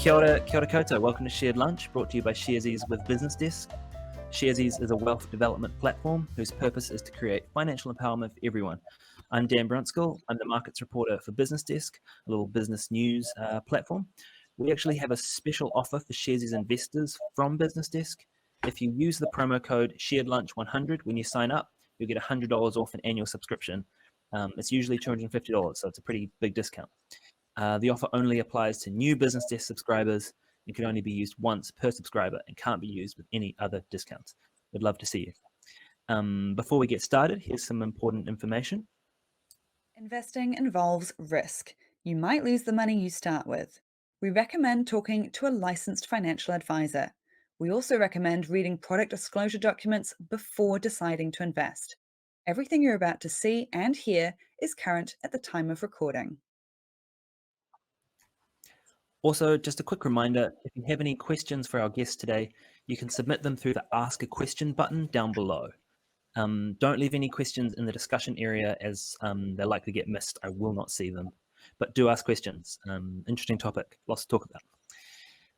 Kia ora koutou. Welcome to Shared Lunch, brought to you by Sharesies with BusinessDesk. Sharesies is a wealth development platform whose purpose is to create financial empowerment for everyone. I'm Dan Brunskill. I'm the markets reporter for BusinessDesk, a little business news platform. We actually have a special offer for Sharesies investors from BusinessDesk. If you use the promo code SharedLunch100 when you sign up, you'll get $100 off an annual subscription. It's usually $250, so it's a pretty big discount. The offer only applies to new BusinessDesk subscribers and can only be used once per subscriber and can't be used with any other discounts. We'd love to see you. Before we get started, here's some important information. Investing involves risk. You might lose the money you start with. We recommend talking to a licensed financial advisor. We also recommend reading product disclosure documents before deciding to invest. Everything you're about to see and hear is current at the time of recording. Also, just a quick reminder, if you have any questions for our guests today, you can submit them through the Ask a Question button down below. Don't leave any questions in the discussion area as they're likely to get missed. I will not see them, but do ask questions. Interesting topic, lots to talk about.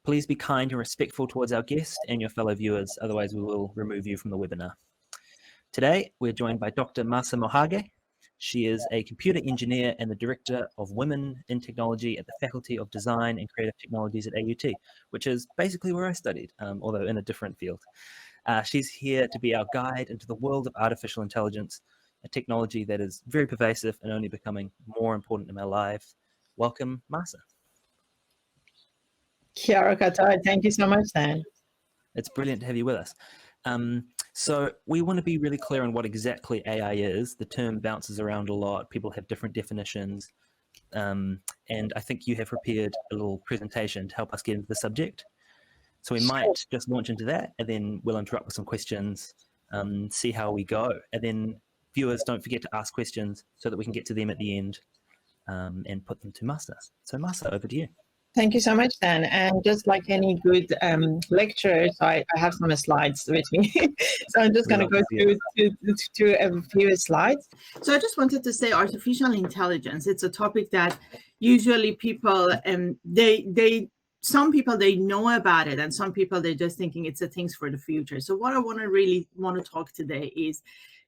Please be kind and respectful towards our guests and your fellow viewers, otherwise we will remove you from the webinar. Today, we're joined by Dr. Mahsa Mohaghegh. She is a computer engineer and the Director of Women in Technology at the Faculty of Design and Creative Technologies at AUT, which is basically where I studied, although in a different field. She's here to be our guide into the world of artificial intelligence, a technology that is very pervasive and only becoming more important in our lives. Welcome, Mahsa. Kia ora koutou. Thank you so much, Dan. It's brilliant to have you with us. So we want to be really clear on what exactly AI is. The term bounces around a lot. People have different definitions. And I think you have prepared a little presentation to help us get into the subject. So we might just launch into that, and then we'll interrupt with some questions, see how we go. And then viewers, don't forget to ask questions so that we can get to them at the end and put them to Mahsa. So Mahsa, over to you. Thank you so much, Dan. And just like any good lecturer, so I have some slides with me. So I'm just going to go through a few slides. So I just wanted to say artificial intelligence. It's a topic that usually people, some people, they know about it, and some people, they're just thinking it's a things for the future. So what I really want to talk today is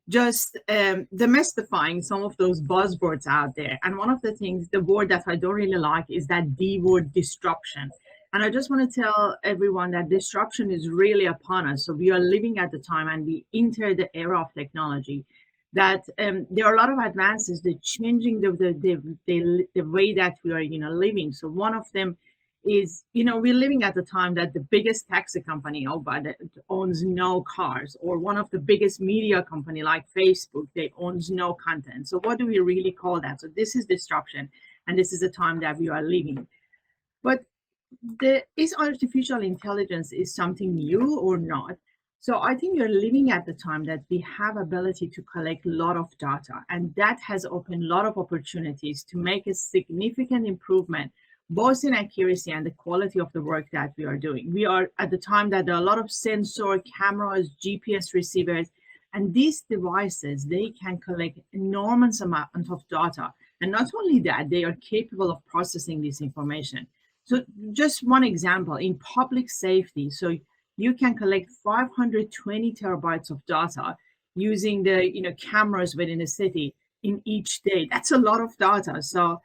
just demystifying some of those buzzwords out there. And one of the things, the word that I don't really like is that D word, disruption. And I just want to tell everyone that disruption is really upon us. So we are living at the time and we enter the era of technology that there are a lot of advances that changing the way that we are, living. So one of them is, we're living at the time that the biggest taxi company owns no cars, or one of the biggest media company like Facebook, they owns no content. So what do we really call that? So this is disruption, and this is the time that we are living. But is artificial intelligence is something new or not? So I think we're living at the time that we have ability to collect a lot of data, and that has opened a lot of opportunities to make a significant improvement both in accuracy and the quality of the work that we are doing. We are at the time that there are a lot of sensor, cameras, GPS receivers, and these devices, they can collect enormous amount of data. And not only that, they are capable of processing this information. So just one example, in public safety, so you can collect 520 terabytes of data using the cameras within a city in each day. That's a lot of data. So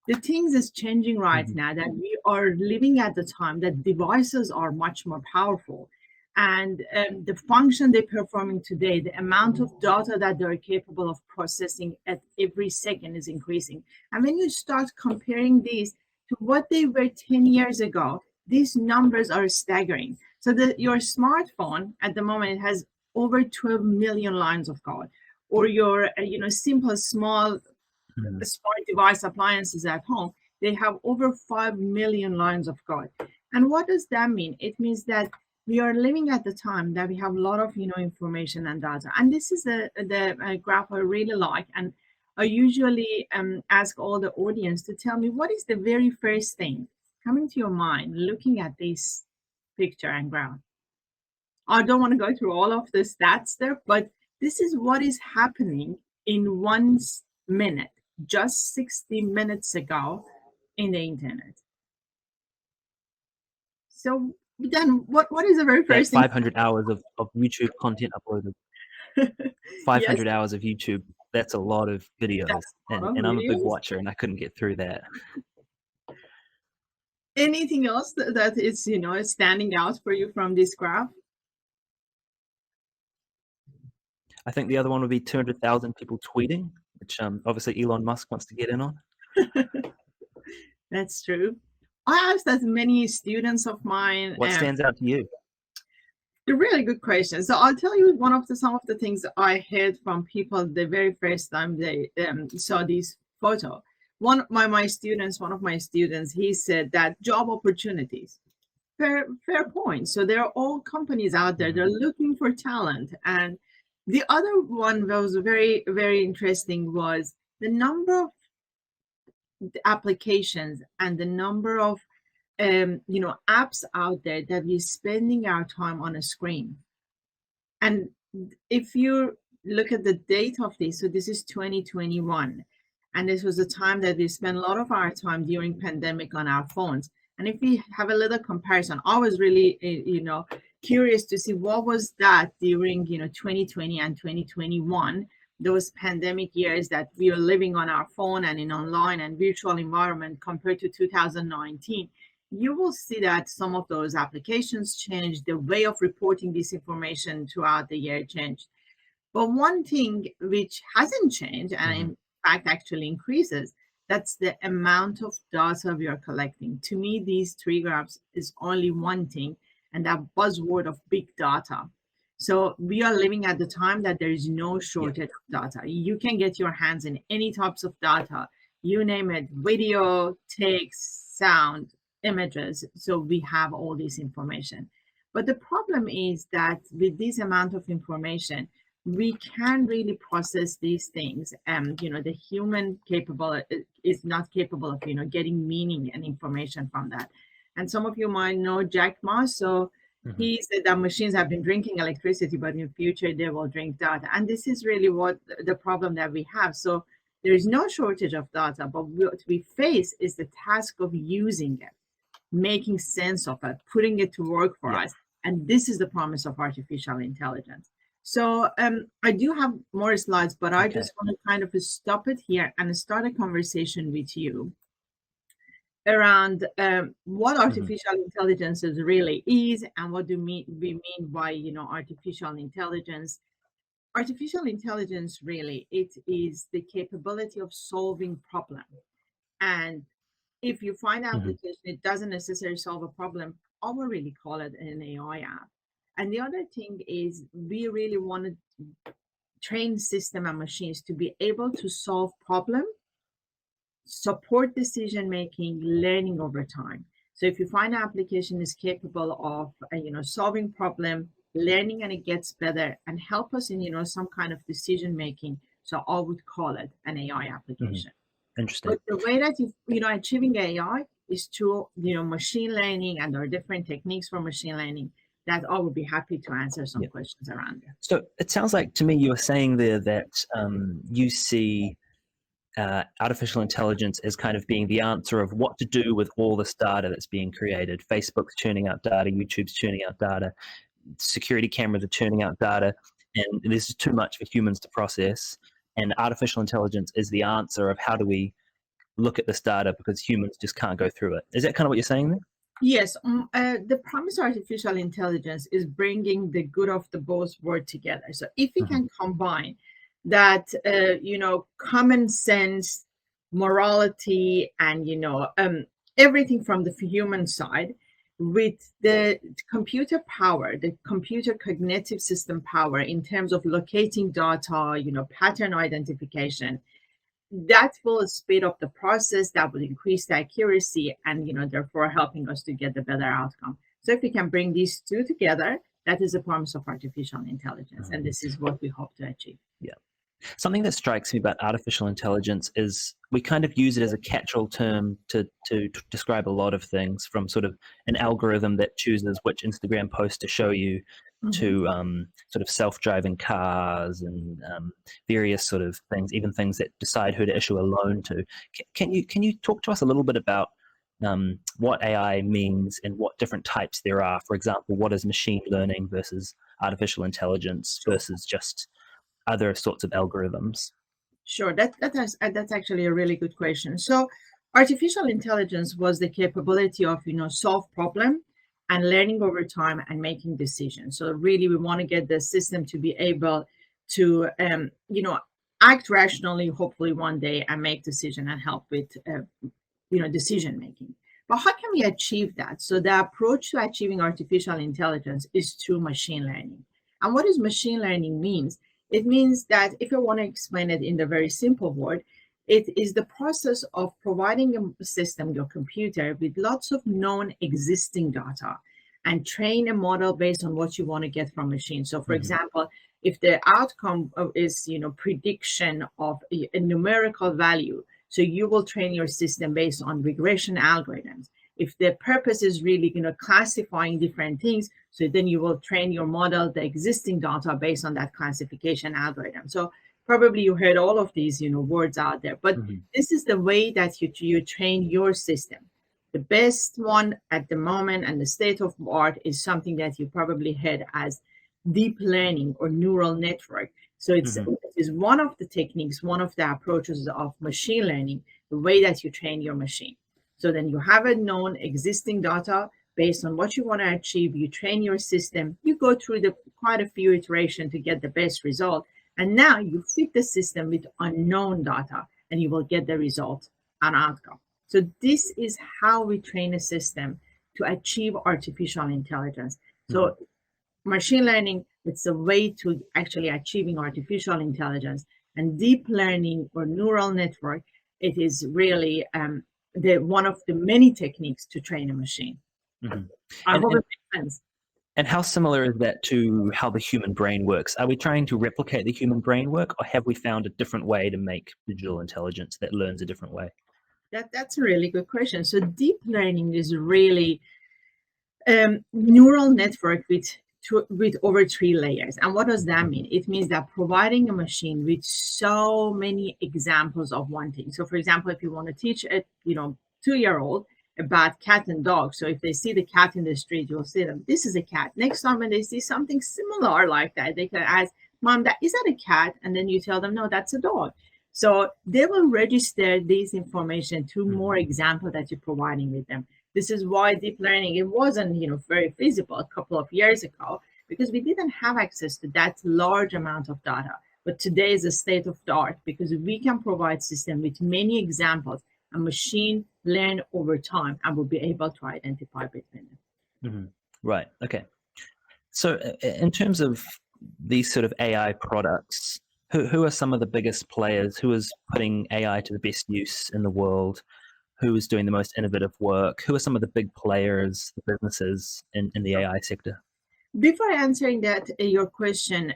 the things is changing right now, that we are living at the time that devices are much more powerful, and the function they're performing today, the amount of data that they're capable of processing at every second is increasing. And when you start comparing these to what they were 10 years ago, these numbers are staggering. So your smartphone at the moment, it has over 12 million lines of code, or your simple small smart device appliances at home, they have over 5 million lines of code. And what does that mean? It means that we are living at the time that we have a lot of information and data. And this is the graph I really like. And I usually ask all the audience to tell me what is the very first thing coming to your mind looking at this picture and graph. I don't want to go through all of the stats there, but this is what is happening in 1 minute. Just 60 minutes ago in the internet. So then what is the very That's first thing? 500 hours of YouTube content uploaded. 500 Yes, hours of YouTube. That's a lot of videos. that's a lot of And I'm a big videos. watcher and I couldn't get through that. Anything else that is, standing out for you from this graph? I think the other one would be 200,000 people tweeting, which obviously Elon Musk wants to get in on. That's true. I asked as many students of mine. What stands out to you? A really good question. So I'll tell you some of the things that I heard from people the very first time they saw this photo. One of my students, he said that job opportunities. Fair point. So there are all companies out there. They're looking for talent. And the other one that was very, very interesting was the number of applications and the number of apps out there that we're spending our time on a screen. And if you look at the date of this, so this is 2021, and this was a time that we spent a lot of our time during pandemic on our phones. And if we have a little comparison, I was really, curious to see what was that during, 2020 and 2021, those pandemic years that we are living on our phone and in online and virtual environment compared to 2019. You will see that some of those applications changed, the way of reporting this information throughout the year changed. But one thing which hasn't changed, and in fact actually increases, that's the amount of data we are collecting. To me, these three graphs is only one thing, and that buzzword of big data. So we are living at the time that there is no shortage of data. You can get your hands in any types of data, you name it, video, text, sound, images. So we have all this information. But the problem is that with this amount of information, we can really process these things. And, the human capable is not capable of, getting meaning and information from that. And some of you might know Jack Ma. So he said that machines have been drinking electricity, but in the future they will drink data. And this is really what the problem that we have. So there is no shortage of data, but what we face is the task of using it, making sense of it, putting it to work for us. And this is the promise of artificial intelligence. So I do have more slides, but I just want to kind of stop it here and start a conversation with you around what artificial intelligence really is and what do we mean by, artificial intelligence. Artificial intelligence really, it is the capability of solving problems. And if you find an application, it doesn't necessarily solve a problem, I would really call it an AI app. And the other thing is we really want to train system and machines to be able to solve problems, support decision-making, learning over time. So if you find an application is capable of, solving problem, learning, and it gets better and help us in, some kind of decision-making, so I would call it an AI application. Interesting. But the way that achieving AI is through machine learning, and there are different techniques for machine learning that I would be happy to answer some questions around it. So it sounds like to me you were saying there that you see artificial intelligence as kind of being the answer of what to do with all this data that's being created. Facebook's churning out data, YouTube's churning out data, security cameras are churning out data, and this is too much for humans to process. And artificial intelligence is the answer of how do we look at this data because humans just can't go through it. Is that kind of what you're saying there? Yes. The promise of artificial intelligence is bringing the good of the both worlds together. So if we can combine that, common sense, morality, and, everything from the human side with the computer power, the computer cognitive system power in terms of locating data, pattern identification, that will speed up the process, that will increase the accuracy, and therefore helping us to get the better outcome. So if we can bring these two together, that is the promise of artificial intelligence, and this is what we hope to achieve. Yeah. Something that strikes me about artificial intelligence is we kind of use it as a catch-all term to describe a lot of things, from sort of an algorithm that chooses which Instagram post to show you to sort of self-driving cars and various sort of things, even things that decide who to issue a loan to. Can you talk to us a little bit about what AI means and what different types there are. For example, what is machine learning versus artificial intelligence versus just other sorts of algorithms? Sure, that's actually a really good question. So, artificial intelligence was the capability of solve problem and learning over time and making decisions. So, really, we want to get the system to be able to act rationally, hopefully one day, and make decision and help with decision making. But how can we achieve that? So, the approach to achieving artificial intelligence is through machine learning. And what does machine learning means? It means that, if I want to explain it in the very simple word, it is the process of providing a system, your computer, with lots of known existing data and train a model based on what you want to get from machine. So, for example, if the outcome is, prediction of a numerical value, so you will train your system based on regression algorithms. If the purpose is really, classifying different things, so then you will train your model, the existing data, based on that classification algorithm. So probably you heard all of these, words out there, but this is the way that you train your system. The best one at the moment and the state of art is something that you probably heard as deep learning or neural network. So it is one of the techniques, one of the approaches of machine learning, the way that you train your machine. So then you have a known existing data based on what you want to achieve. You train your system. You go through quite a few iterations to get the best result. And now you fit the system with unknown data and you will get the result and outcome. So this is how we train a system to achieve artificial intelligence. So machine learning, it's a way to actually achieving artificial intelligence. And deep learning or neural network, it is really one of the many techniques to train a machine. I hope it makes sense. And how similar is that to how the human brain works? Are we trying to replicate the human brain work, or have we found a different way to make digital intelligence that learns a different way? That's a really good question. So deep learning is really neural network with over 3 layers. And what does that mean? It means that providing a machine with so many examples of one thing. So for example, if you want to teach a 2-year-old about cat and dog, so if they see the cat in the street, you'll say them, this is a cat. Next time when they see something similar like that, they can ask, Mom, is that a cat? And then you tell them, no, that's a dog. So they will register this information to more examples that you're providing with them. This is why deep learning, it wasn't very feasible a couple of years ago, because we didn't have access to that large amount of data. But today is a state of the art, because we can provide system with many examples, and machine learn over time and will be able to identify between them. Right. Okay. So in terms of these sort of AI products, who are some of the biggest players? Who is putting AI to the best use in the world? Who is doing the most innovative work? Who are some of the big players, the businesses in the AI sector? Before answering that, your question,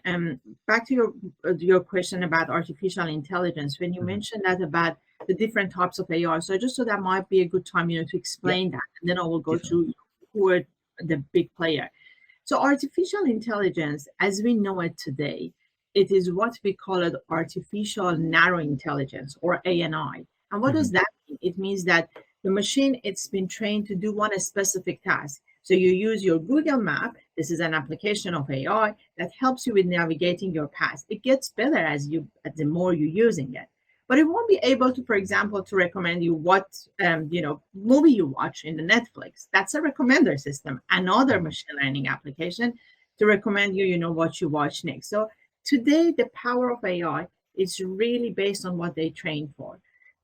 back to your question about artificial intelligence, when you mentioned that about the different types of AI, so just so that might be a good time, to explain that, and then I will go through who are the big player. So artificial intelligence, as we know it today, it is what we call it artificial narrow intelligence, or ANI. And what does that mean? It means that the machine, it's been trained to do one specific task. So you use your Google Map. This is an application of AI that helps you with navigating your path. It gets better as the more you're using it. But it won't be able to, for example, to recommend you what movie you watch in the Netflix. That's a recommender system. Another machine learning application to recommend you, what you watch next. So today, the power of AI is really based on what they train for.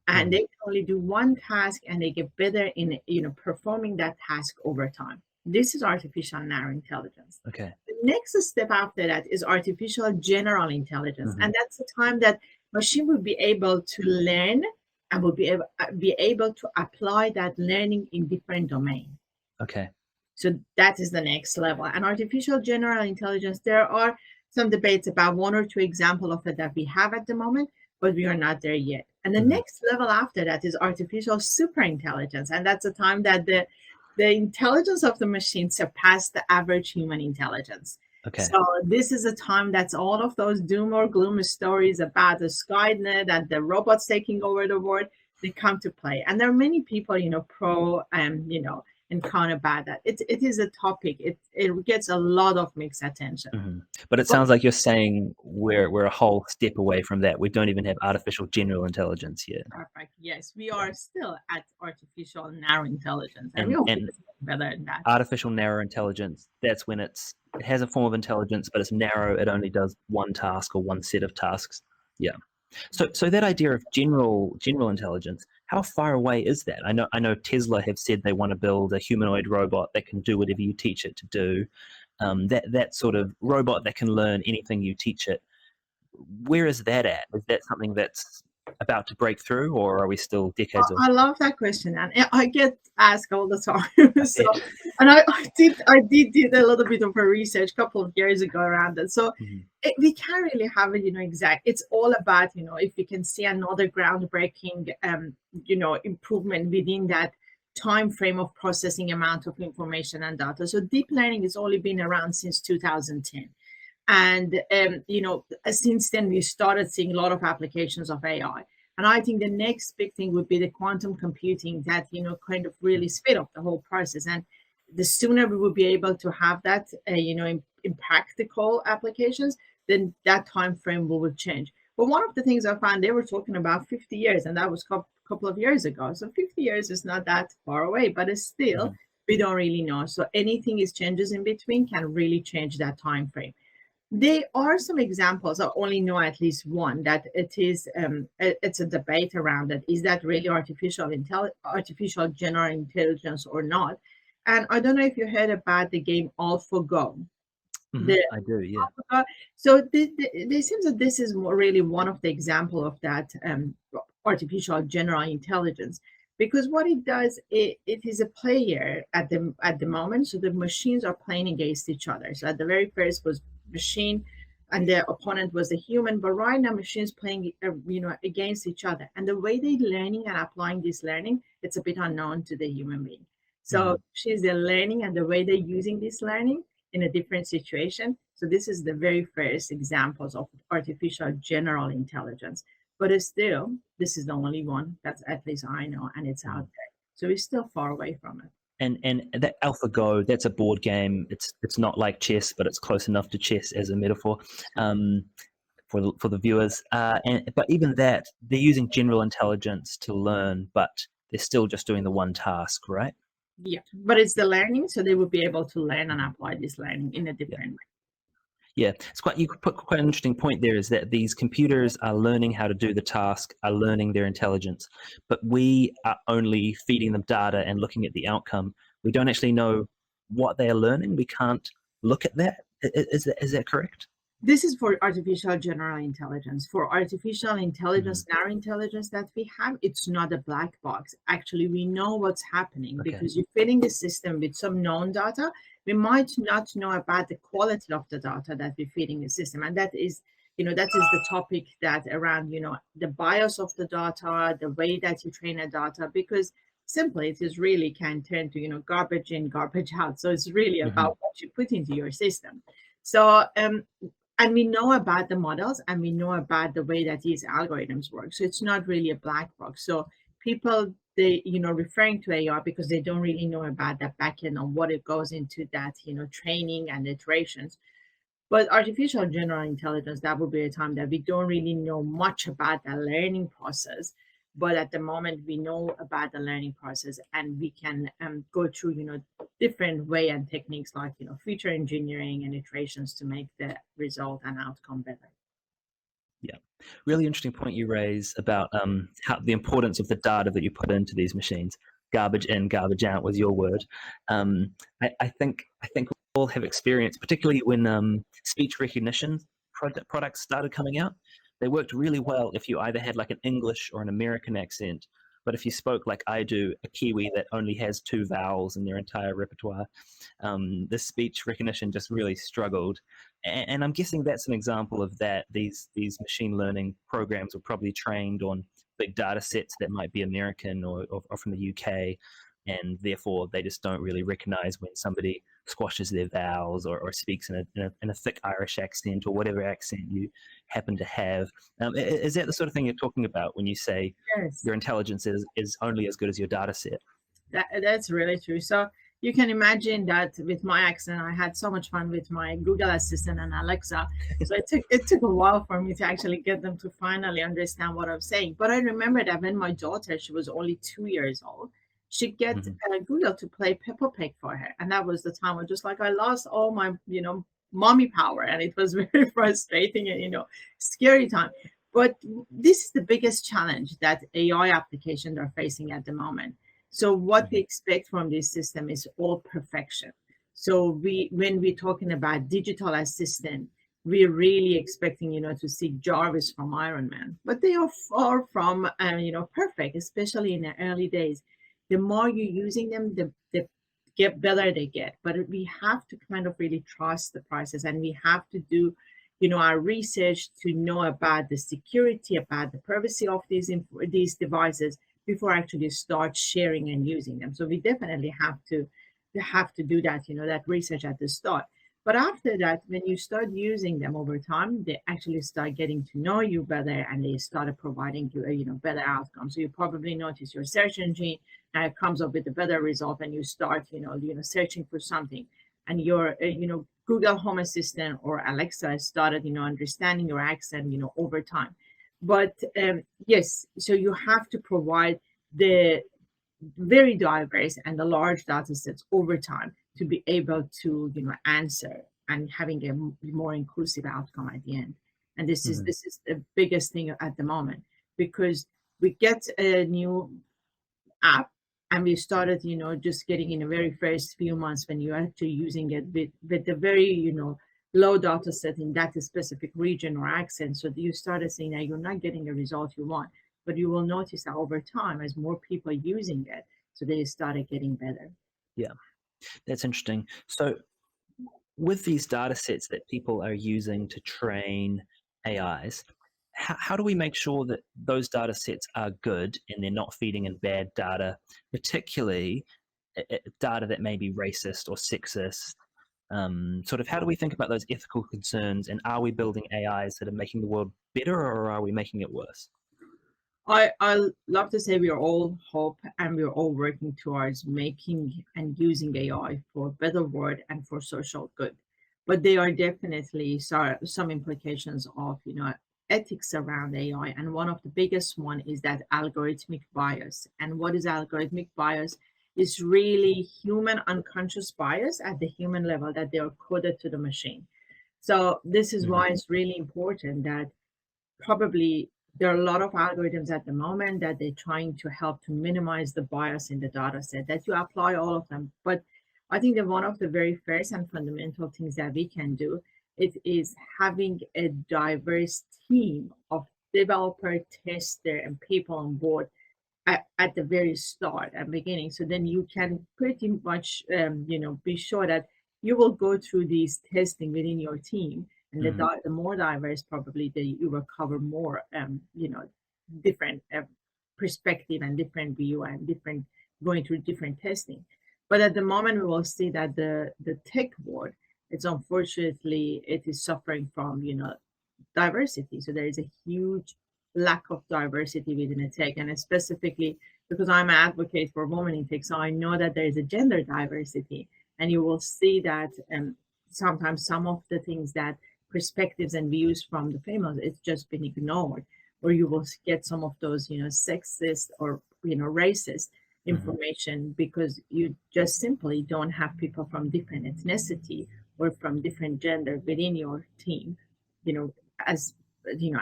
And they can only do one task, and they get better in performing that task over time. This is artificial narrow intelligence. Okay. The next step after that is artificial general intelligence. And that's the time that machine will be able to learn and will be able to apply that learning in different domains. Okay. So that is the next level. And artificial general intelligence, there are some debates about 1 or 2 examples of it that we have at the moment, but we are not there yet. And the next level after that is artificial superintelligence. And that's the time that the intelligence of the machine surpassed the average human intelligence. Okay. So this is a time that's all of those doom or gloom stories about the Skynet and the robots taking over the world. they come to play. And there are many people, pro and, and kind of bad at it. It is a topic. It gets a lot of mixed attention. Mm-hmm. But it sounds like you're saying we're a whole step away from that. We don't even have artificial general intelligence yet. Perfect. Yes, we are still at artificial narrow intelligence, and we And, hope and it's better than that. artificial narrow intelligence, that's when it has a form of intelligence, but it's narrow. It only does one task or one set of tasks. Yeah. So that idea of general intelligence, how far away is that? I know Tesla have said they want to build a humanoid robot that can do whatever you teach it to do. That sort of robot that can learn anything you teach it. Where is that at? Is that something that's about to break through, or are we still decades away? I love that question, and I get asked all the time. So, and I did a little bit of a research a couple of years ago around it. So we can't really have it, exact. It's all about, if we can see another groundbreaking, improvement within that time frame of processing amount of information and data. So deep learning has only been around since 2010. And, since then, we started seeing a lot of applications of AI. And I think the next big thing would be the quantum computing that, kind of really speed up the whole process. And the sooner we will be able to have that, in practical applications, then that time frame will change. But one of the things I found, they were talking about 50 years, and that was a couple of years ago. So 50 years is not that far away, but it's still, we don't really know. So anything is changes in between can really change that time frame. There are some examples. I only know at least one that it's a debate around it. Is that really artificial general intelligence or not? And I don't know if you heard about the game AlphaGo. I do, yeah. AlphaGo. So it seems that this is really one of the example of that artificial general intelligence. Because what it does, it is a player at the moment. So the machines are playing against each other. So at the very first was machine, and the opponent was a human. But right now, machines playing, against each other. And the way they're learning and applying this learning, it's a bit unknown to the human being. So she's the learning and the way they're using this learning in a different situation. So this is the very first examples of artificial general intelligence. But it's still, this is the only one that's at least I know, and it's out there. So we're still far away from it. And that AlphaGo, that's a board game. It's not like chess, but it's close enough to chess as a metaphor for the viewers. But even that, they're using general intelligence to learn, but they're still just doing the one task, right? Yeah, but it's the learning, so they will be able to learn and apply this learning in a different way. Yeah, you could put quite an interesting point there, is that these computers are learning how to do the task, are learning their intelligence, but we are only feeding them data and looking at the outcome. We don't actually know what they are learning. We can't look at that. Is that correct? This is for artificial general intelligence. For artificial intelligence, narrow intelligence that we have, it's not a black box. Actually, we know what's happening because you're feeding the system with some known data. We might not know about the quality of the data that we're feeding the system. And that is, that is the topic that around, the bias of the data, the way that you train a data, because simply it is really can turn to, garbage in, garbage out. So it's really about what you put into your system. So, and we know about the models and we know about the way that these algorithms work. So it's not really a black box. So people, they, referring to AI because they don't really know about that backend and what it goes into that, training and iterations. But artificial general intelligence, that would be a time that we don't really know much about the learning process. But at the moment, we know about the learning process and we can go through, different way and techniques like, feature engineering and iterations to make the result and outcome better. Yeah, really interesting point you raise about how the importance of the data that you put into these machines. Garbage in, garbage out was your word. I think we all have experience, particularly when speech recognition products started coming out. They worked really well if you either had like an English or an American accent, but if you spoke like I do, a Kiwi that only has 2 vowels in their entire repertoire, this speech recognition just really struggled. And I'm guessing that's an example of that. These machine learning programs were probably trained on big data sets that might be American or from the UK, and therefore they just don't really recognize when somebody squashes their vowels or speaks in a thick Irish accent or whatever accent you happen to have. Is that the sort of thing you're talking about when you say Yes. your intelligence is only as good as your data set? That's really true. So you can imagine that with my accent, I had so much fun with my Google Assistant and Alexa. So it took a while for me to actually get them to finally understand what I'm saying. But I remember that when my daughter, she was only 2 years old, she'd get Google to play Peppa Pig for her, and that was the time I just like I lost all my mommy power, and it was very frustrating and scary time. But this is the biggest challenge that AI applications are facing at the moment. So what we expect from this system is all perfection. So when we're talking about digital assistant, we're really expecting, to see Jarvis from Iron Man, but they are far from, perfect, especially in the early days. The more you're using them, the get better they get. But we have to kind of really trust the process, and we have to do, our research to know about the security, about the privacy of these devices before actually start sharing and using them. So we definitely have to do that, that research at the start. But after that, when you start using them over time, they actually start getting to know you better, and they started providing you a better outcome. So you probably notice your search engine comes up with a better result, and you start searching for something, and your Google Home Assistant or Alexa started understanding your accent over time. But yes, so you have to provide the very diverse and the large data sets over time to be able to answer and having a more inclusive outcome at the end. And this is the biggest thing at the moment, because we get a new app and we started just getting in the very first few months when you're actually using it with the very low data set in that specific region or accent. So you started saying that you're not getting the result you want, but you will notice that over time as more people are using it, so they started getting better. Yeah, that's interesting. So with these data sets that people are using to train AIs, how do we make sure that those data sets are good and they're not feeding in bad data, particularly data that may be racist or sexist? Sort of how do we think about those ethical concerns, and are we building AIs that are making the world better, or are we making it worse? I love to say we are all hope, and we're all working towards making and using AI for a better world and for social good. But there are definitely some implications of ethics around AI, and one of the biggest one is that algorithmic bias. And what is algorithmic bias? Is really human unconscious bias at the human level that they are coded to the machine. So this is why it's really important that probably there are a lot of algorithms at the moment that they're trying to help to minimize the bias in the data set, that you apply all of them. But I think that one of the very first and fundamental things that we can do, it is having a diverse team of developer, tester, and people on board at the very start and beginning. So then you can pretty much, be sure that you will go through these testing within your team, and the more diverse, probably you will cover more, different perspective and different view and different going through different testing. But at the moment, we will see that the tech world, it's unfortunately it is suffering from diversity. So there is a huge lack of diversity within the tech, and specifically because I'm an advocate for women in tech, so I know that there is a gender diversity, and you will see that sometimes some of the things that perspectives and views from the females, it's just been ignored, or you will get some of those sexist or racist information because you just simply don't have people from different ethnicity or from different gender within your team, as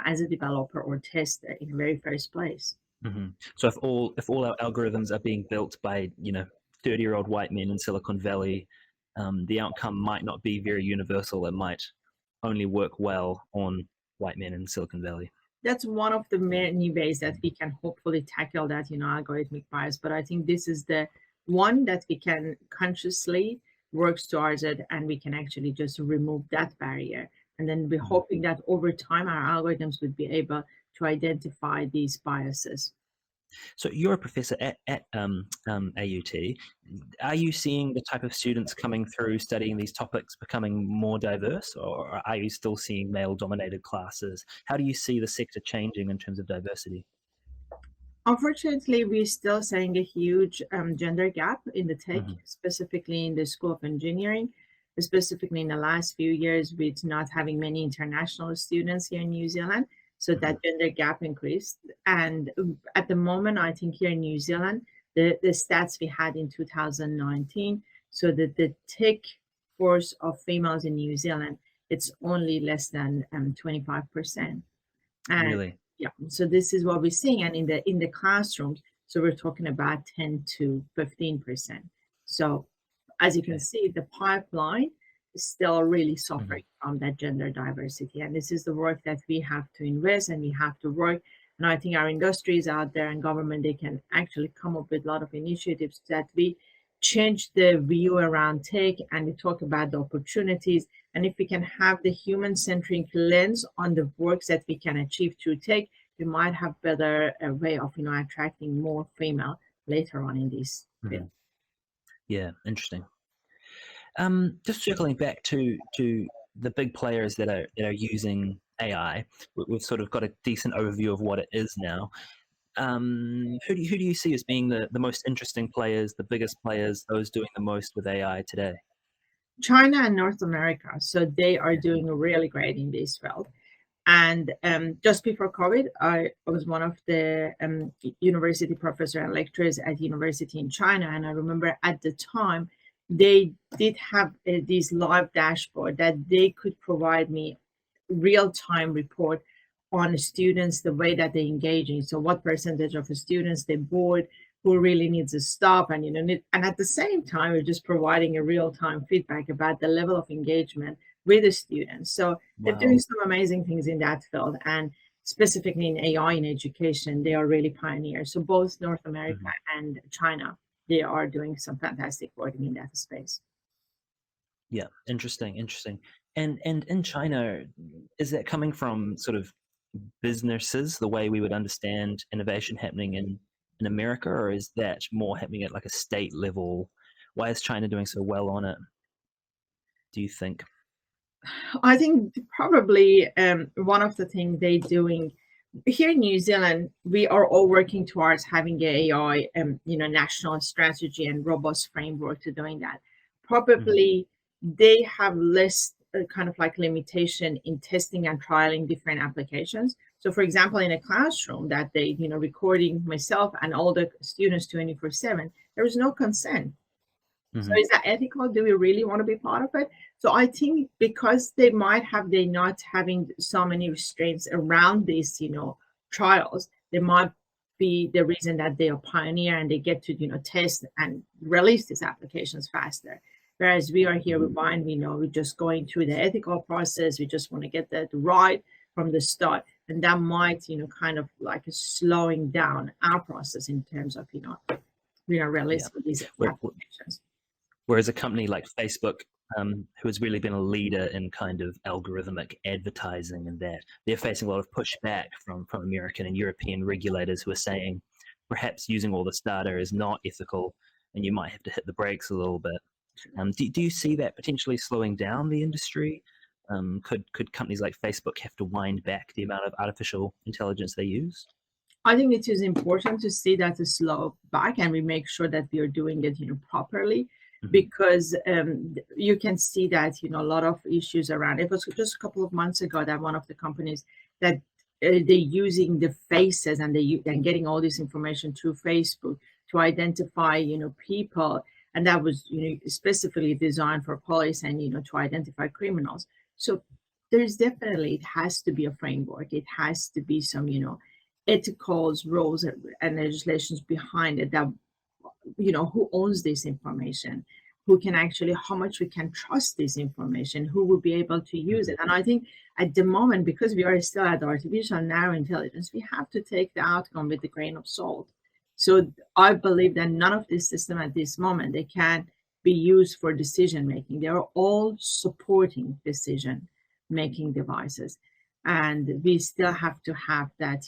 as a developer or tester in the very first place. So if all our algorithms are being built by 30-year-old white men in Silicon Valley, the outcome might not be very universal. It might only work well on white men in Silicon Valley. That's one of the many ways that we can hopefully tackle that algorithmic bias. But I think this is the one that we can consciously work towards it, and we can actually just remove that barrier. And then we're hoping that over time our algorithms would be able to identify these biases. So you're a professor at AUT. Are you seeing the type of students coming through studying these topics becoming more diverse, or are you still seeing male-dominated classes? How do you see the sector changing in terms of diversity? Unfortunately, we're still seeing a huge gender gap in the tech, Mm-hmm. specifically in the School of Engineering, specifically in the last few years with not having many international students here in New Zealand. So Mm-hmm. that gender gap increased. And at the moment, I think here in New Zealand, the stats we had in 2019, so that the tech force of females in New Zealand, it's only less than 25%. And Really? yeah, so this is what we're seeing. And in the classrooms, so we're talking about 10 to 15%. So as you can see, the pipeline is still really suffering from that gender diversity. And this is the work that we have to invest and we have to work. And I think our industries out there and government, they can actually come up with a lot of initiatives that we change the view around tech and we talk about the opportunities. And if we can have the human-centric lens on the works that we can achieve through tech, we might have better way of attracting more female later on in this field. Mm-hmm. Yeah, interesting. Just circling back to the big players that are using AI, we've sort of got a decent overview of what it is now. Who do you see as being the most interesting players, the biggest players, those doing the most with AI today? China and North America, so they are doing really great in this field. And just before COVID, I was one of the university professor and lecturers at university in China. And I remember at the time, they did have this live dashboard that they could provide me real-time report on students, the way that they're engaging. So what percentage of the students they bored, who really needs to stop, and and at the same time, we're just providing a real-time feedback about the level of engagement with the students. So they're doing some amazing things in that field, and specifically in AI in education, they are really pioneers. So both North America and China, they are doing some fantastic work in that space. Yeah, interesting. And in China, is that coming from sort of businesses, the way we would understand innovation happening in America, or is that more happening at like a state level? Why is China doing so well on it, do you think? I think probably one of the things they're doing here in New Zealand, we are all working towards having a AI, national strategy and robust framework to doing that. Probably they have less kind of like limitation in testing and trialing different applications. So, for example, in a classroom that they, recording myself and all the students 24/7, there is no consent. So is that ethical? Do we really want to be part of it? So I think because they not having so many restraints around these, trials, they might be the reason that they are pioneer and they get to, test and release these applications faster. Whereas we are here with Vine, we're just going through the ethical process. We just want to get that right from the start. And that might, kind of like slowing down our process in terms of, releasing these applications. Whereas a company like Facebook, who has really been a leader in kind of algorithmic advertising and that, they're facing a lot of pushback from American and European regulators who are saying perhaps using all this data is not ethical and you might have to hit the brakes a little bit. Do you see that potentially slowing down the industry? Could companies like Facebook have to wind back the amount of artificial intelligence they use? I think it is important to see that to slow back and we make sure that we are doing it, properly. Because you can see that a lot of issues around. It was just a couple of months ago that one of the companies that they're using the faces and and getting all this information through Facebook to identify people, and that was specifically designed for police and to identify criminals. So there's definitely, it has to be a framework. It has to be some ethical rules and legislations behind it that who owns this information, who can actually, how much we can trust this information, who will be able to use it. And I think at the moment, because we are still at artificial narrow intelligence, we have to take the outcome with a grain of salt. So I believe that none of this system at this moment, they can be used for decision making. They are all supporting decision making devices. and we still have to have that,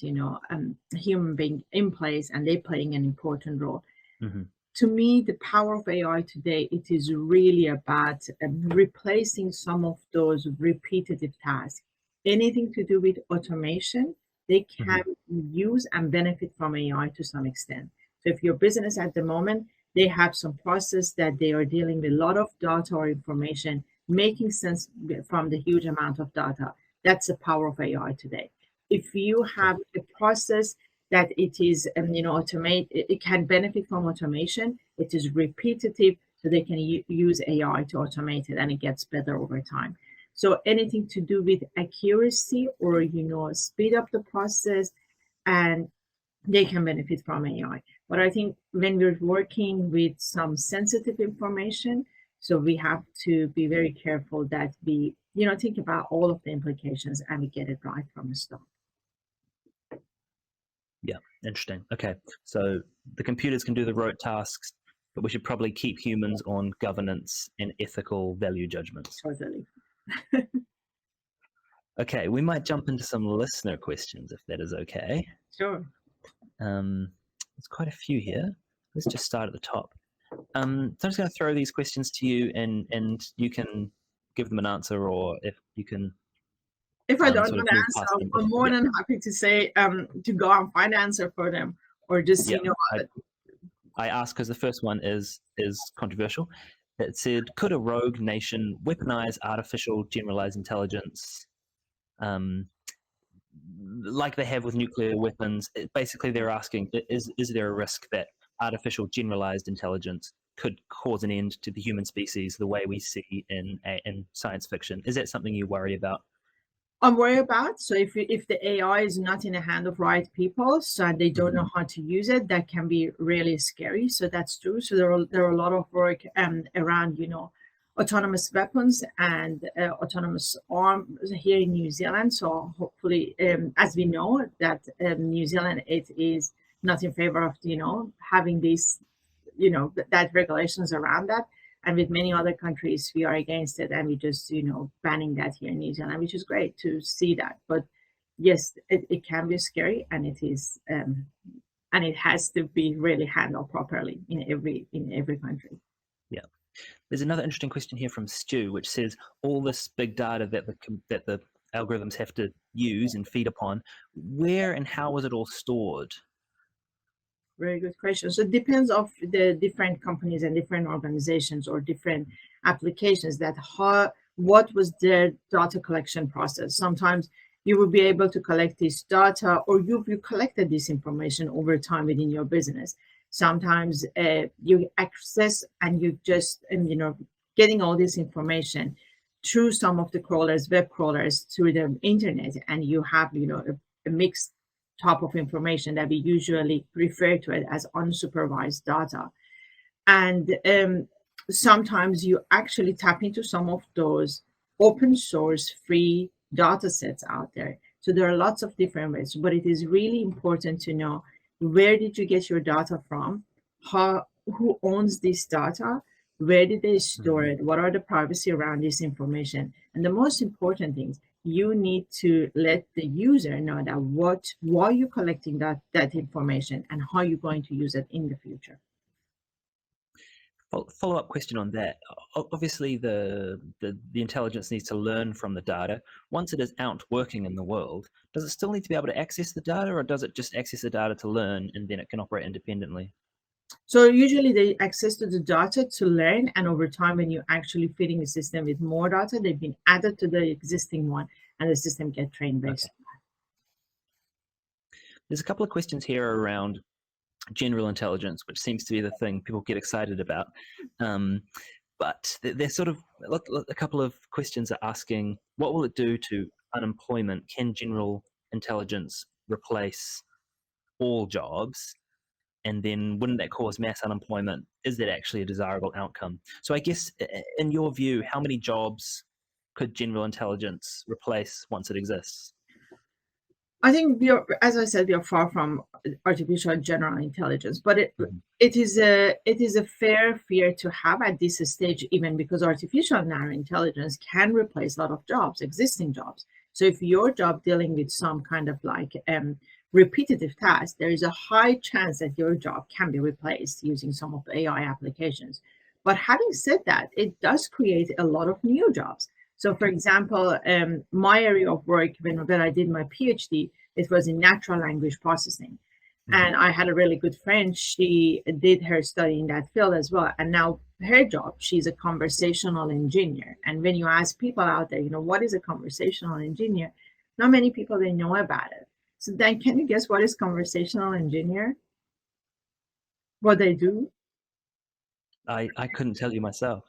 human being in place, and they're playing an important role. Mm-hmm. To me, the power of AI today, it is really about replacing some of those repetitive tasks. Anything to do with automation, they can use and benefit from AI to some extent. So if your business at the moment, they have some process that they are dealing with a lot of data or information, making sense from the huge amount of data. That's the power of AI today. If you have a process that it is, automate, it can benefit from automation. It is repetitive, so they can use AI to automate it, and it gets better over time. So anything to do with accuracy or, speed up the process, and they can benefit from AI. But I think when we're working with some sensitive information, so we have to be very careful that we, think about all of the implications and we get it right from the start. Yeah, interesting. Okay, so the computers can do the rote tasks, but we should probably keep humans on governance and ethical value judgments. Totally. Okay, we might jump into some listener questions if that is okay. Sure. There's quite a few here. Let's just start at the top. So I'm just going to throw these questions to you, and you can give them an answer, or if you can. If I don't know the answer, I'm more than happy to say to go and find an answer for them, or just I asked because the first one is controversial. It said, could a rogue nation weaponize artificial generalized intelligence, like they have with nuclear weapons? Basically, they're asking, is there a risk that artificial generalized intelligence could cause an end to the human species the way we see in science fiction? Is that something you worry about? I'm worried about. So if the AI is not in the hand of right people, so they don't know how to use it, that can be really scary. So that's true. So there are a lot of work around, autonomous weapons and autonomous arms here in New Zealand. So hopefully, as we know, that New Zealand, it is not in favor of, having these, that regulations around that. And with many other countries, we are against it, and we just, banning that here in New Zealand, which is great to see that. But yes, it can be scary, and it is, and it has to be really handled properly in every country. Yeah. There's another interesting question here from Stu, which says, all this big data that the algorithms have to use and feed upon, where and how is it all stored? Very good question. So it depends of the different companies and different organizations or different applications what was their data collection process. Sometimes you will be able to collect this data, or you collected this information over time within your business. Sometimes you access and you just, getting all this information through some of the crawlers, web crawlers, through the internet, and you have, a mixed type of information that we usually refer to it as unsupervised data. And sometimes you actually tap into some of those open source free data sets out there. So there are lots of different ways, but it is really important to know, where did you get your data from? Who owns this data? Where did they store it? What are the privacy around this information? And the most important things, you need to let the user know that why you're collecting that information and how you're going to use it in the future. Follow-up question on that. Obviously, the intelligence needs to learn from the data. Once it is out working in the world, does it still need to be able to access the data, or does it just access the data to learn and then it can operate independently? So usually they access to the data to learn, and over time, when you're actually feeding the system with more data, they've been added to the existing one, and the system get trained based on that. There's a couple of questions here around general intelligence, which seems to be the thing people get excited about. But there's sort of a couple of questions are asking, what will it do to unemployment? Can general intelligence replace all jobs? And then wouldn't that cause mass unemployment? Is that actually a desirable outcome? So I guess, in your view, how many jobs could general intelligence replace once it exists? I think as I said, we are far from artificial general intelligence, but it is a fair fear to have at this stage, even because artificial narrow intelligence can replace a lot of jobs, existing jobs. So if your job dealing with some kind of like repetitive task, there is a high chance that your job can be replaced using some of the AI applications. But having said that, it does create a lot of new jobs. So for example, my area of work, when I did my PhD, it was in natural language processing. And I had a really good friend. She did her study in that field as well. And now her job, she's a conversational engineer. And when you ask people out there, what is a conversational engineer? Not many people, they know about it. So then can you guess what is conversational engineer? What they do? I couldn't tell you myself.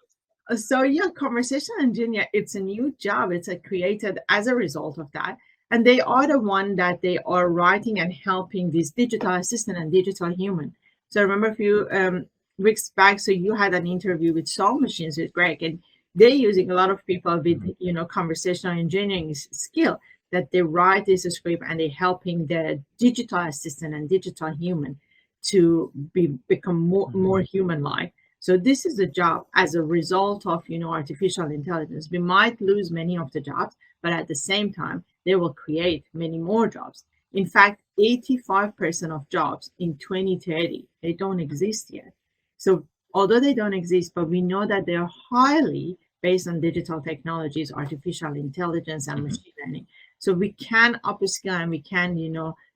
So yeah, conversational engineer, it's a new job. It's created as a result of that. And they are the one that they are writing and helping this digital assistant and digital human. So I remember a few weeks back, so you had an interview with Soul Machines with Greg, and they're using a lot of people with conversational engineering skill, that they write this script and they're helping the digital assistant and digital human to become more human-like. So this is a job as a result of artificial intelligence. We might lose many of the jobs, but at the same time, they will create many more jobs. In fact, 85% of jobs in 2030, they don't exist yet. So although they don't exist, but we know that they are highly based on digital technologies, artificial intelligence, and machine learning. So we can upskill and we can,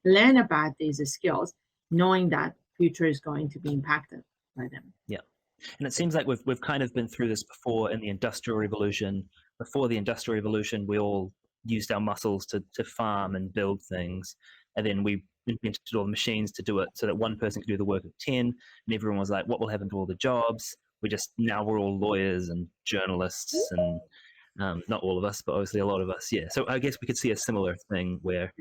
learn about these skills, knowing that future is going to be impacted by them. Yeah. And it seems like we've kind of been through this before in the Industrial Revolution. Before the Industrial Revolution, we all used our muscles to farm and build things. And then we invented all the machines to do it so that one person could do the work of 10. And everyone was like, what will happen to all the jobs? Now we're all lawyers and journalists, and not all of us, but obviously a lot of us. Yeah. So I guess we could see a similar thing where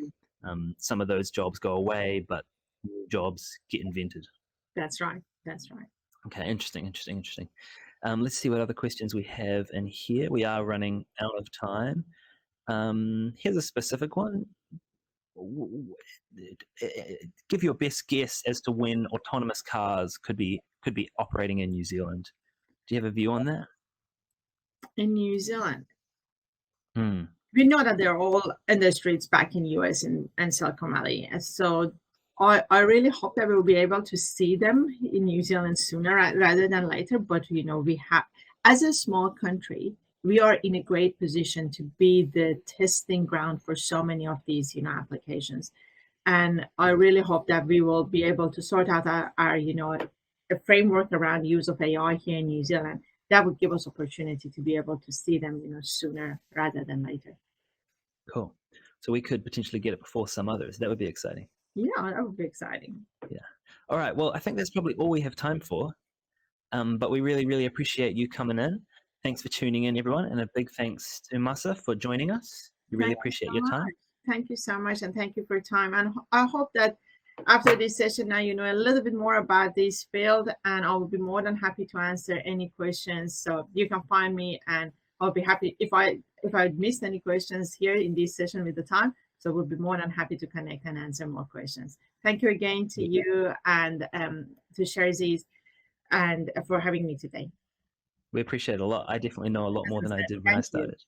some of those jobs go away, but new jobs get invented. That's right. That's right. Okay, interesting. Let's see what other questions we have in here. We are running out of time. Here's a specific one. Give your best guess as to when autonomous cars could be operating in New Zealand. Do you have a view on that? In New Zealand, we know that they're all in the streets back in US and Silicon Valley. And so I really hope that we'll be able to see them in New Zealand sooner rather than later. But, we have, as a small country, we are in a great position to be the testing ground for so many of these, applications. And I really hope that we will be able to sort out our a framework around use of AI here in New Zealand. That would give us opportunity to be able to see them, sooner rather than later. Cool. So we could potentially get it before some others. That would be exciting. Yeah, that would be exciting. Yeah. All right. Well, I think that's probably all we have time for. But we really, really appreciate you coming in. Thanks for tuning in, everyone. And a big thanks to Mahsa for joining us. We really appreciate your time. Thank you so much. And thank you for your time. And I hope that after this session, now you know a little bit more about this field, and I will be more than happy to answer any questions. So you can find me, and I'll be happy if I missed any questions here in this session with the time. So we'll be more than happy to connect and answer more questions. Thank you again to you and to Sharesies and for having me today. We appreciate it a lot. I definitely know a lot more than I did when I started.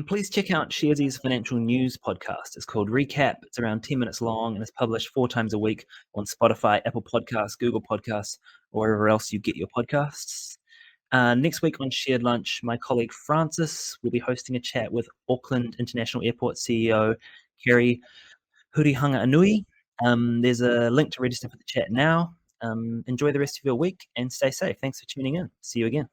Please check out Sharesies' financial news podcast. It's called Recap. It's around 10 minutes long and it's published 4 times a week on Spotify, Apple Podcasts, Google Podcasts, or wherever else you get your podcasts. Next week on Shared Lunch, my colleague Francis will be hosting a chat with Auckland International Airport CEO Kerry Hurihanga-Anui. There's a link to register for the chat now. Enjoy the rest of your week and stay safe. Thanks for tuning in. See you again.